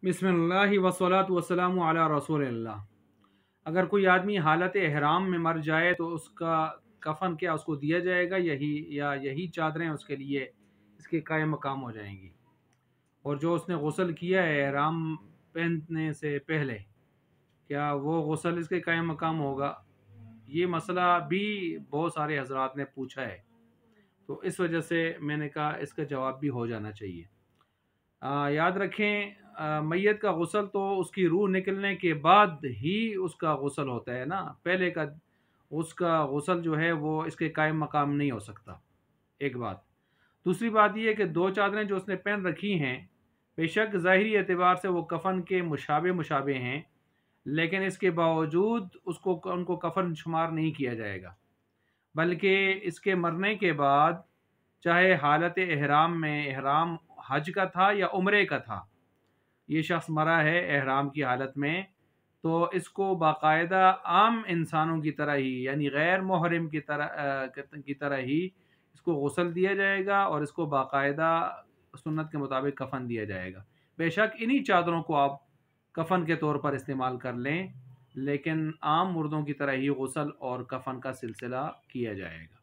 बिस्मिल्लाह वस्सलातु वस्सलामु अला रसूलिल्लाह। अगर कोई आदमी हालत एहराम में मर जाए तो उसका कफन क्या उसको दिया जाएगा, यही चादरें उसके लिए इसके कायम मकाम हो जाएंगी। और जो उसने गुस्ल किया है एहराम पहनने से पहले, क्या वो गुस्ल इसके कायम मकाम होगा? ये मसला भी बहुत सारे हजरात ने पूछा है, तो इस वजह से मैंने कहा इसका जवाब भी हो जाना चाहिए। याद रखें, मैयत का गुस्ल तो उसकी रूह निकलने के बाद ही उसका गुस्ल होता है ना, पहले का उसका गुस्ल जो है वो इसके कायम मकाम नहीं हो सकता। एक बात। दूसरी बात ये है कि दो चादरें जो उसने पहन रखी हैं, बेशक ज़ाहिरी एतबार से वो कफन के मुशाबे मुशाबे हैं, लेकिन इसके बावजूद उसको उनको कफन शुमार नहीं किया जाएगा, बल्कि इसके मरने के बाद, चाहे हालत एहराम में, एहराम हज का था या उम्रे का था, ये शख्स मरा है एहराम की हालत में, तो इसको बाकायदा आम इंसानों की तरह ही, यानी गैर मुहरिम की तरह ही इसको गुस्ल दिया जाएगा और इसको बाकायदा सुन्नत के मुताबिक कफन दिया जाएगा। बेशक इन्हीं चादरों को आप कफन के तौर पर इस्तेमाल कर लें, लेकिन आम मुर्दों की तरह ही गुस्ल और कफन का सिलसिला किया जाएगा।